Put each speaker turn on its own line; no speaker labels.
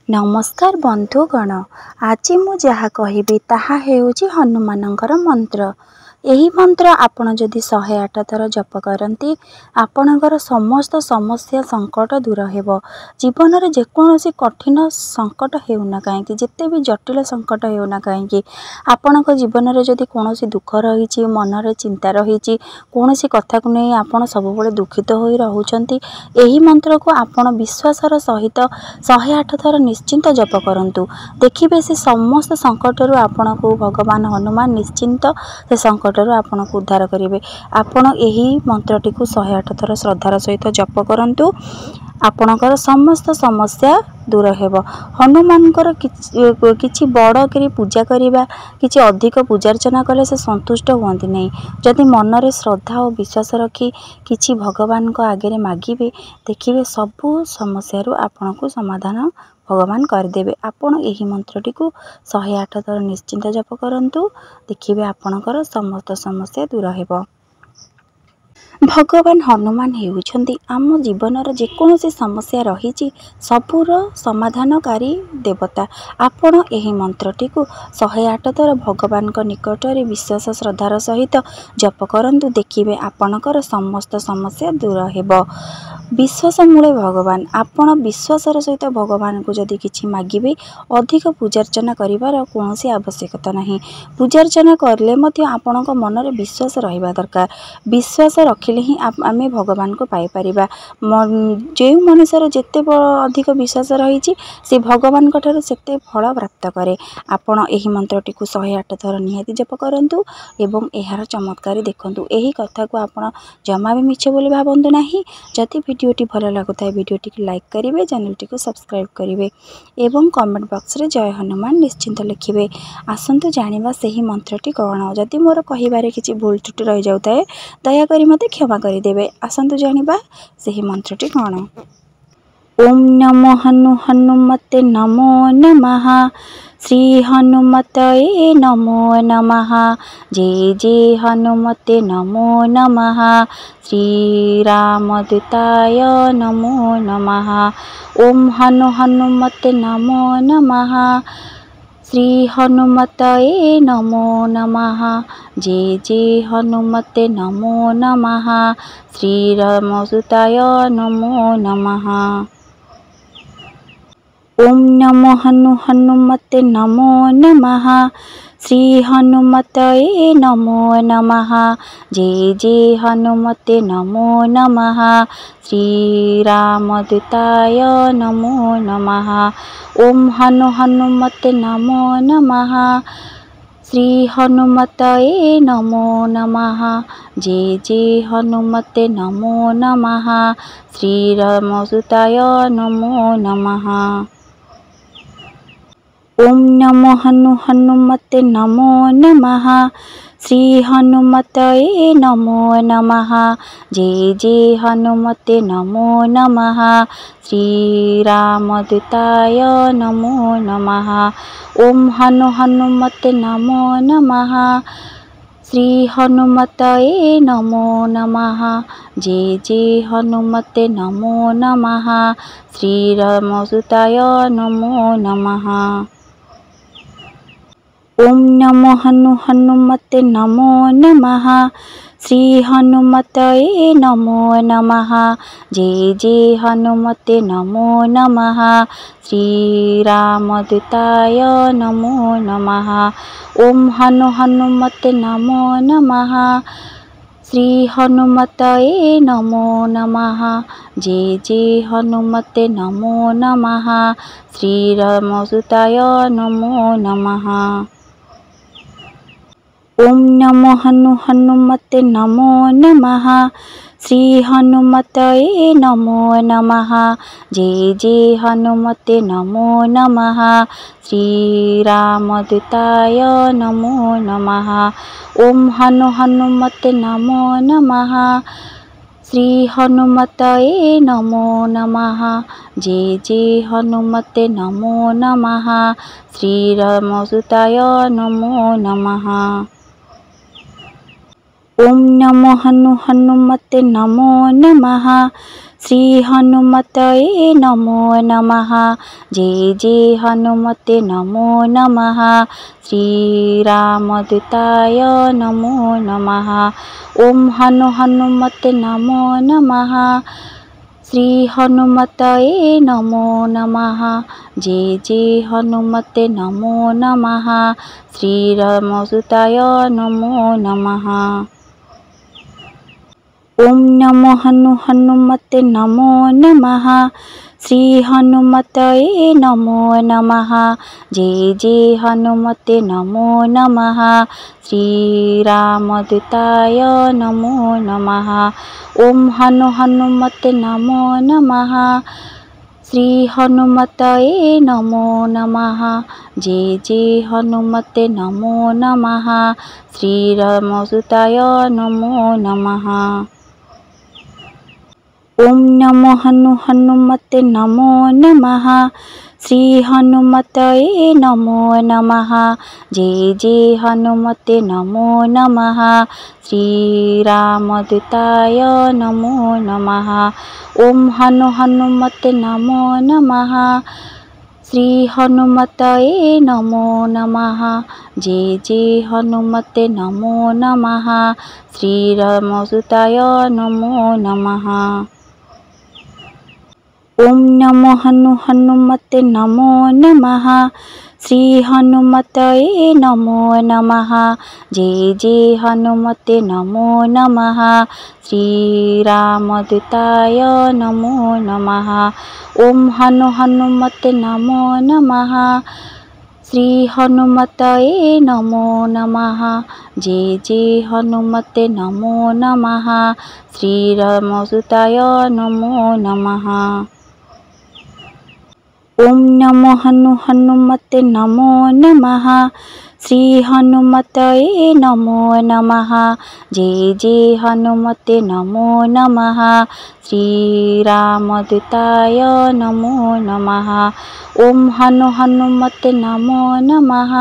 नमस्कार बंधुगण। आज मु जहाँ कहिबी ताहा हेउची हनुमानंकर मंत्र। यही मंत्र आपण जदि 108 थर जप करती आपणकर समस्त समस्या संकट दूर हेबो। जीवन रे जेकोसी कठिन संकट हेउना काहेकि जेते भी जटिल संकट हेउना काहेकि आपणक जीवन रे जदि कोनोसी दुख रहिछि मन रे चिंता रहिछि कोनोसी कथा को नै आपण सब बेले दुखित होई रहउछंती एही मंत्र को आपण विश्वासर सहित 108 थर निश्चिंत जप करंतु। देखिबे से समस्त संकट रु आपण को भगवान हनुमान निश्चिंत से संकट रु आपण को उद्धार करिवे। आपण एही मंत्रटी को 108 थर श्रद्धार सहित जप करंतु आपणकर समस्त समस्या दूर हेबो। हनुमानकर किछि बड़ करी पूजा करिबा किछि अधिक पूजार्चना कले से संतुष्ट हुअंती नै। जदि मन रे श्रद्धा और विश्वास रखी किछि भगवान को आगे रे मागिबे देखिबे सबु समस्या रु आपण को समाधान भगवान करदेवे। आपण एही मंत्रटी को 108 थर निश्चिंत जप करंतु देखिबे आपणकर समस्त समस्या दूर हेबो। भगवान हनुमान हेउछंती आम जीवनर जेकोसी समस्या रहिछि सबुर समाधानकारी देवता। आपण एही मंत्रटी को 108 थर भगवान को निकट रे विश्वास श्रद्धार सहित जप करंतु देखिबे आपणकर समस्त समस्या दूर हेबो। विश्वास मूले भगवान आपण विश्वासर सहित भगवान को जदि किछि मागिबे अधिक पूजार्चना करिवार कोनोसी आवश्यकता नाही। पूजार्चना करले मध्य आपणक मन रे विश्वास रहिबा दरकार। विश्वास रखिले ही आमे भगवान को पाई परिबा। जे मनुष्यर जेते अधिक विश्वास रहिछि से भगवान को ठार सेते फल प्राप्त करे। आपण एही मंत्रटी को 108 थर निहाती जप करंतु एवं एहार चमत्कारी देखंतु। एही कथा को आपण जमा भी मिछ बोली भाबंतु नाही। जति वीडियोटी भल लागुता वीडियोटी को लाइक करिवे चैनलटी को सब्सक्राइब करिवे एवं कमेंट बॉक्स रे जय हनुमान निश्चिंत लिखिवे। आसंतु जानिबा सही मंत्रटी कोन। जदि मोर कहिबारे किछि भूल त्रुटि रहि जाउताए दया करी मते क्षमा करि देबे। आसंतु जानिबा सही मंत्रटी कोन। ओम नमो हनुमते नमो नमः। श्री हनुमतये नमो नमः। जय जय हनुमते नमो नमः। श्री रामदूताय नमो नमः। ओम हनुमते नमो नमः। श्री हनुमतये नमो नमः। जय जय हनुमते नमो नमः। श्री रामदूताय नमो नमः। ओम नमो हनुमते नमो नमः। श्री हनुमतये नमो नमः। जय जय हनुमते नमो नमः। श्री रामदूताय नमो नमः। ओम हनुमते नमो नमः। श्री हनुमतये नमो नमः। जय जय हनुमते नमो नमः। श्री रामदूताय नमो नमः। ओम नमो हनुमते नमो नमः। श्री हनुमतये नमो नमः। जय जय हनुमते नमो नमः। श्री रामदूताय नमो नमः। ओम हनुमते नमो नमः। श्री हनुमतये नमो नमः। जय जय हनुमते नमो नमः। श्री रामदूताय नमो नमः। ओम नमो हनुमते नमो नमः। श्री हनुमतये नमो नमः। जय जय हनुमते नमो नमः। श्री रामदूताय नमो नमः। ओम हनुमते नमो नमः। श्री हनुमतये नमो नमः। जय जय हनुमते नमो नमः। श्री रामदूताय नमो नमः। ओम नमो हनुमते नमो नमः। श्री हनुमतये नमो नमः। जय जय हनुमते नमो नमः। श्री रामदूताय नमो नमः। ओम हनुमते नमो नमः। श्री हनुमतये नमो नमः। जय जय हनुमते नमो नमः। श्री रामदूताय नमो नमः। ओम नमो हनुमते नमो नमः। श्री हनुमतये नमो नमः। जय जय हनुमते नमो नमः। श्रीरामदूताय नमो नमः। ओम हनुमते नमो नमः। श्री हनुमतये नमो नमः। जय जय हनुमते नमो नमः। श्रीरामदूताय नमो नमः। ओम नमो हनुमते नमो नमः। श्री हनुमतये नमो नमः। जय जय हनुमते नमो नमः। श्रीरामदूताय नमो नमः। ओम हनुमते नमो नमः। श्री हनुमतये नमो नमः। जय जय हनुमते नमो नमः। श्रीरामदूताय नमो नमः। ओम नमो हनुमते नमो नमः। श्री हनुमतये नमो नमः। जय जय हनुमते नमो नमः। श्रीरामदूताय नमो नमः। ओम हनुमते नमो नमः। श्री हनुमतये नमो नमः। जय जय हनुमते नमो नमः। श्रीरामदूताय नमो नमः। ओम नमो हनुमते नमो नमः। श्री हनुमतये नमो नमः। जय जय हनुमते नमो नमः। श्रीरामदूताय नमो नमः। ओम हनुमते नमो नमः। श्री हनुमतये नमो नमः। जय जय हनुमते नमो नमः। श्रीरामदूताय नमो नमः। ओम नमो हनुमते नमो नमः। श्री हनुमतये नमो नमः। जय जय हनुमते नमो नमः। श्रीरामदूताय नमो नमः। ओम हनुमते नमो नमः।